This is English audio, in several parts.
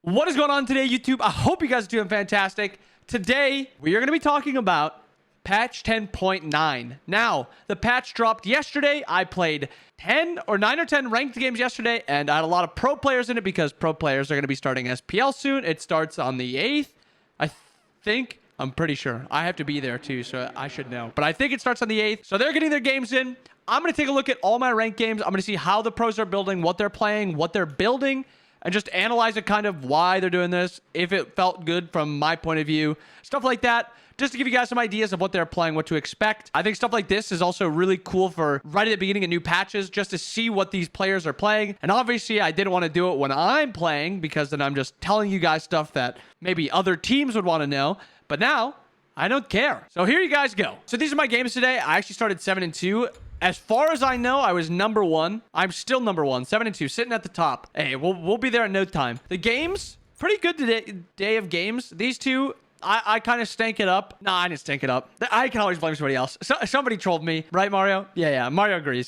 What is going on today, YouTube? I hope you guys are doing fantastic. Today, we are going to be talking about patch 10.9. Now, the patch dropped yesterday. I played 9 or 10 ranked games yesterday, and I had a lot of pro players in it because pro players are going to be starting SPL soon. It starts on the 8th, I think. I'm pretty sure. I have to be there too, so I should know. But I think it starts on the 8th. So they're getting their games in. I'm going to take a look at all my ranked games. I'm going to see how the pros are building, what they're playing, what they're building, and just analyze it, kind of why they're doing this, if it felt good from my point of view, stuff like that, just to give you guys some ideas of what they're playing, what to expect. I think stuff like this is also really cool for right at the beginning of new patches, just to see what these players are playing. And obviously, I didn't want to do it when I'm playing, because then I'm just telling you guys stuff that maybe other teams would want to know. But now, I don't care. So here you guys go. So these are my games today. I actually started 7-2. As far as I know, I was number 1. I'm still number 1, 7-2, sitting at the top. Hey, we'll be there in no time. The games, pretty good today, day of games. These two, I kind of stank it up. Nah, I didn't stank it up. I can always blame somebody else. Somebody trolled me, right, Mario? Yeah, Mario agrees.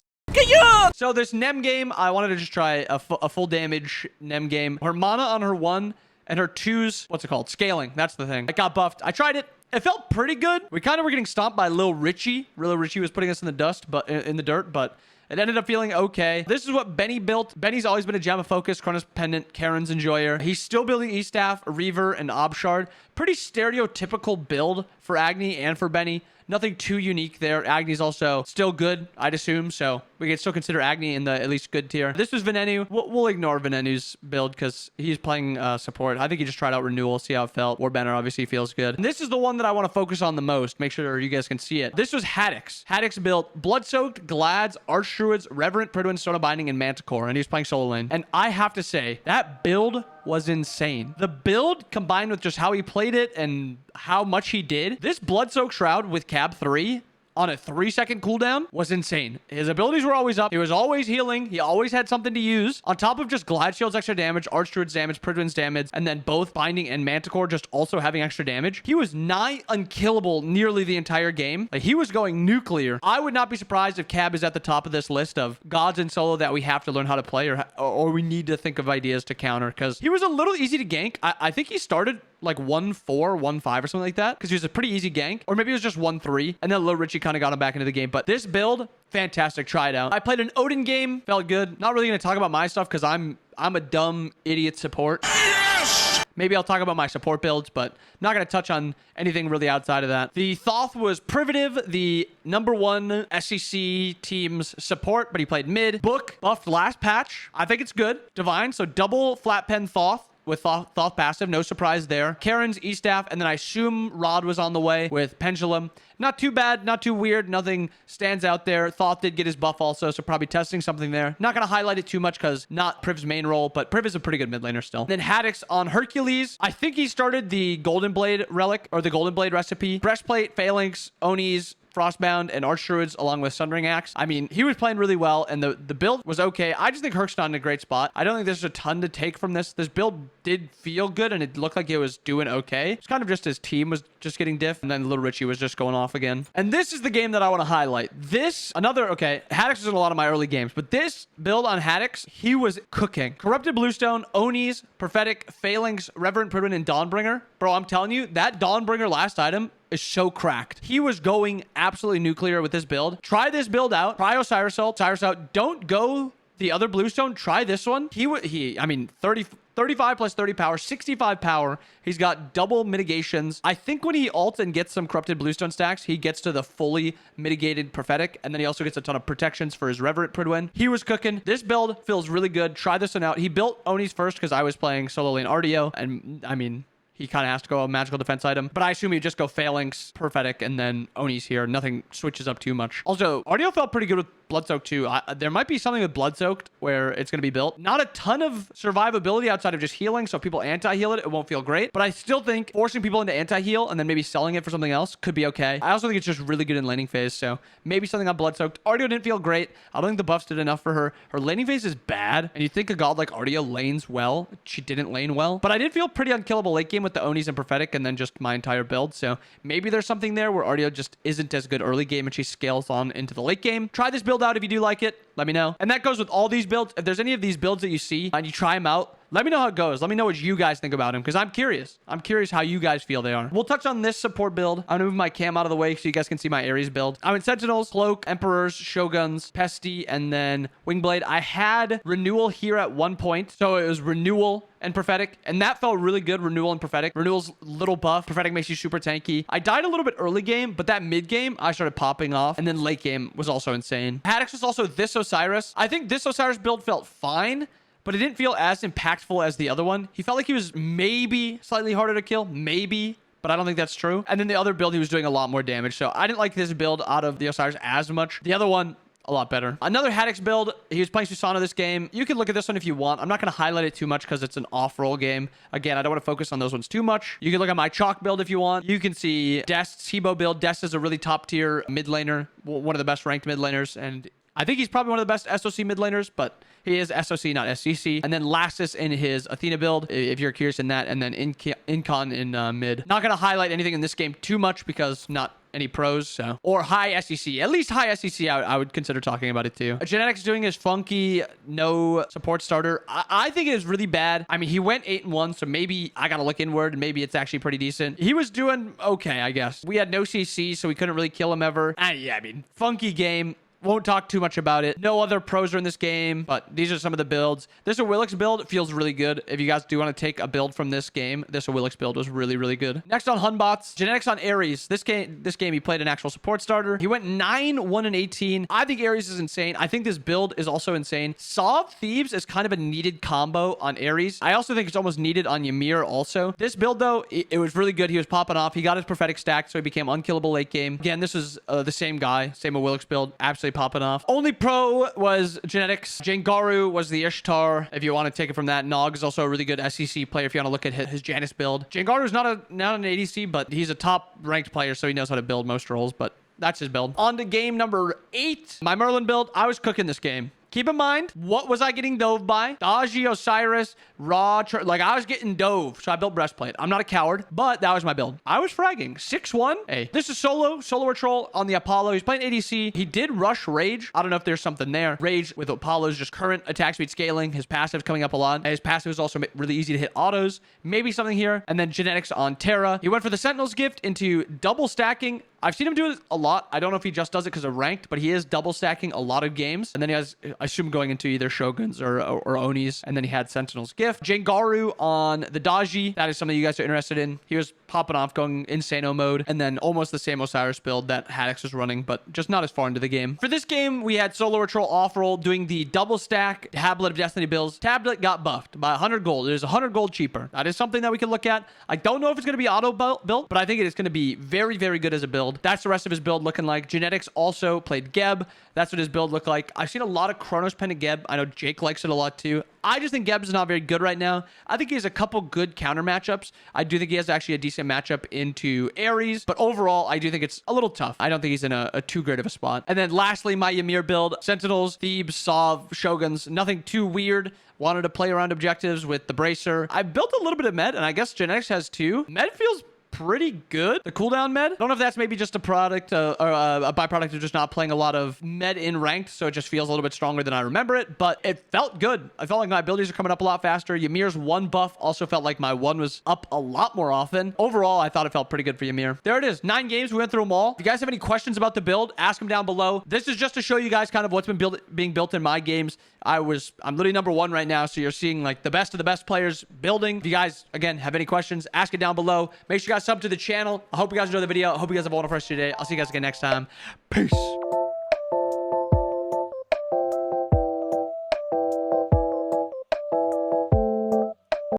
So this Nem game, I wanted to just try a full damage Nem game. Her mana on her 1 and her 2's, what's it called? Scaling. That's the thing. I got buffed. I tried it. It felt pretty good. We kind of were getting stomped by Lil Richie. Lil Richie was putting us in the dust, but in the dirt, but it ended up feeling okay. This is what Benny built. Benny's always been a gem of focus, Cronus Pendant, Karen's Enjoyer. He's still building E-Staff, Reaver, and Obshard. Pretty stereotypical build for Agni and for Benny. Nothing too unique there. Agni's also still good, I'd assume, so we can still consider Agni in the at least good tier. This was Venenu. We'll ignore Venenu's build because he's playing support. I think he just tried out Renewal, see how it felt. Warbender obviously feels good. And this is the one that I want to focus on the most. Make sure you guys can see it. This was Haddix. Haddix built Blood-Soaked, Glads, Archdruids, Reverent, Pridwin, Stone of Binding, and Manticore, and he was playing solo lane. And I have to say, that build was insane. The build combined with just how he played it and how much he did. This Blood-Soaked Shroud with Cab 3 on a 3-second cooldown was insane. His abilities were always up. He was always healing. He always had something to use. On top of just Glad Shield's extra damage, Archdruid's damage, Pridwin's damage, and then both Binding and Manticore just also having extra damage. He was nigh unkillable nearly the entire game. Like, he was going nuclear. I would not be surprised if Cab is at the top of this list of gods in solo that we have to learn how to play, or we need to think of ideas to counter, because he was a little easy to gank. I think he started like 1-4, 1-5 or something like that, because he was a pretty easy gank, or maybe it was just 1-3, and then Lil Richie kind of got him back into the game. But this build, fantastic. Try it out. I played an Odin game, felt good. Not really going to talk about my stuff because I'm a dumb idiot support. Yes! Maybe I'll talk about my support builds, but not going to touch on anything really outside of that. The Thoth was Privative, the #1 SEC team's support, but he played mid. Book buffed last patch. I think it's good. Divine, so double flat pen Thoth with Thoth passive. No surprise there. Karen's E-Staff, and then I assume Rod was on the way with Pendulum. Not too bad, not too weird. Nothing stands out there. Thoth did get his buff also, so probably testing something there. Not going to highlight it too much because not Priv's main role, but Priv is a pretty good mid laner still. Then Haddix on Hercules. I think he started the Golden Blade relic, or the Golden Blade recipe. Breastplate, Phalanx, Onis, Frostbound, and Archdruids along with Sundering Axe. I mean, he was playing really well, and the build was okay. I just think Herc's not in a great spot. I don't think there's a ton to take from this. This build did feel good, and it looked like it was doing okay. It's kind of just his team was just getting diff, and then Little Richie was just going off again. And this is the game that I want to highlight. Okay, Haddix was in a lot of my early games, but this build on Haddix, he was cooking. Corrupted Bluestone, Onis, Prophetic, Phalanx, Reverent, Pridwin, and Dawnbringer. Bro, I'm telling you, that Dawnbringer last item is so cracked. He was going absolutely nuclear with this build. Try this build out. Try Osiris out. Don't go the other Bluestone. Try this one. I mean, 35 plus 30 power, 65 power. He's got double mitigations. I think when he ults and gets some Corrupted Bluestone stacks, he gets to the fully mitigated Prophetic, and then he also gets a ton of protections for his Reverent Pridwin. He was cooking. This build feels really good. Try this one out. He built Onis first because I was playing solo lane RDO, and I mean, he kind of has to go a magical defense item. But I assume he'd just go Phalanx, Prophetic, and then Onis here. Nothing switches up too much. Also, RDO felt pretty good with Blood-Soaked too. There might be something with Blood-Soaked where it's going to be built. Not a ton of survivability outside of just healing, so if people anti-heal it, it won't feel great. But I still think forcing people into anti-heal and then maybe selling it for something else could be okay. I also think it's just really good in laning phase, so maybe something on Blood-Soaked. RDO didn't feel great. I don't think the buffs did enough for her. Her laning phase is bad, and you think a god like RDO lanes well. She didn't lane well. But I did feel pretty unkillable late game with the Onis and Prophetic, and then just my entire build, so maybe there's something there where RDO just isn't as good early game and she scales on into the late game. Try this build out if you do like it. Let me know. And that goes with all these builds. If there's any of these builds that you see and you try them out, Let me know how it goes. Let me know what you guys think about him, because I'm curious. I'm curious how you guys feel they are. We'll touch on this support build. I'm gonna move my cam out of the way so you guys can see my Ares build. I'm in Sentinels, Cloak, Emperors, Shoguns, Pesty, and then Wingblade. I had Renewal here at one point, so it was Renewal and Prophetic, and that felt really good. Renewal and Prophetic. Renewal's little buff. Prophetic makes you super tanky. I died a little bit early game, but that mid game I started popping off, and then late game was also insane. Haddix was also this Osiris. I think this Osiris build felt fine, but it didn't feel as impactful as the other one. He felt like he was maybe slightly harder to kill, maybe, but I don't think that's true. And then the other build, he was doing a lot more damage, so I didn't like this build out of the Osiris as much. The other one, a lot better. Another Haddix build. He was playing Susano this game. You can look at this one if you want. I'm not going to highlight it too much because it's an off-roll game. Again, I don't want to focus on those ones too much. You can look at my chalk build if you want. You can see Dest's Hebo build. Dest is a really top-tier mid laner, one of the best ranked mid laners, and I think he's probably one of the best SOC mid laners, but he is SOC, not SCC. And then Lassus in his Athena build, if you're curious in that, and then Incon in mid. Not going to highlight anything in this game too much because not any pros, so. Or high SEC. At least high SEC, I would consider talking about it too. Genetics doing his funky no support starter. I think it is really bad. I mean, he went 8-1, so maybe I gotta look inward. Maybe it's actually pretty decent. He was doing okay, I guess. We had no CC, so we couldn't really kill him ever. Yeah, I mean, funky game. Won't talk too much about it. No other pros are in this game, but these are some of the builds. This Awilix build feels really good. If you guys do want to take a build from this game, this Awilix build was really, really good. Next on Hunbots, Genetics on Ares. This game he played an actual support starter. He went 9-1-18. I think Ares is insane. I think this build is also insane. Saw of Thieves is kind of a needed combo on Ares. I also think it's almost needed on Ymir also. This build, though, it was really good. He was popping off. He got his Prophetic stacked, so he became unkillable late game. Again, this is the same guy, same Awilix build. Absolutely popping off. Only pro was Genetics. Jangaru was the Ishtar, if you want to take it from that. Nog is also a really good SEC player if you want to look at his Janus build. Jangaru is not an ADC, but he's a top ranked player, so he knows how to build most roles, but that's his build. On to game number 8. My Merlin build. I was cooking this game. Keep in mind, what was I getting dove by? Daji, Osiris, Raw, like I was getting dove, so I built Breastplate. I'm not a coward, but that was my build. I was fragging. 6-1. Hey, this is solo or troll on the Apollo. He's playing ADC. He did rush Rage. I don't know if there's something there. Rage with Apollo's just current attack speed scaling. His passive's coming up a lot. His passive is also really easy to hit autos. Maybe something here. And then Genetics on Terra. He went for the Sentinel's Gift into double stacking. I've seen him do it a lot. I don't know if he just does it because of ranked, but he is double stacking a lot of games. And then he has, I assume, going into either Shoguns or Onis. And then he had Sentinel's Gift. Jangaru on the Daji. That is something you guys are interested in. He was popping off, going Insano mode. And then almost the same Osiris build that Haddix was running, but just not as far into the game. For this game, we had Solo or Troll off-roll doing the double stack Tablet of Destiny builds. Tablet got buffed by 100 gold. It is 100 gold cheaper. That is something that we can look at. I don't know if it's going to be auto built, but I think it is going to be very, very good as a build. That's the rest of his build looking like. Genetics also played Geb. That's what his build looked like. I've seen a lot of Chronos Pen to Geb. I know Jake likes it a lot too. I just think Geb's not very good right now. I think he has a couple good counter matchups. I do think he has actually a decent matchup into Ares, but overall, I do think it's a little tough. I don't think he's in a too great of a spot. And then lastly, my Ymir build. Sentinels, Thebes, Sov, Shoguns. Nothing too weird. Wanted to play around objectives with the Bracer. I built a little bit of med, and I guess Genetics has too. Med feels pretty good. The cooldown med. I don't know if that's maybe just a product or a byproduct of just not playing a lot of med in ranked, so it just feels a little bit stronger than I remember it, but it felt good. I felt like my abilities are coming up a lot faster. Ymir's 1 buff also felt like my 1 was up a lot more often. Overall, I thought it felt pretty good for Ymir. There it is. 9 games. We went through them all. If you guys have any questions about the build, ask them down below. This is just to show you guys kind of what's been being built in my games. I'm literally number 1 right now, so you're seeing like the best of the best players building. If you guys, again, have any questions, ask it down below. Make sure you guys sub to the channel. I hope you guys enjoyed the video. I hope you guys have a wonderful rest of your day. I'll see you guys again next time. Peace.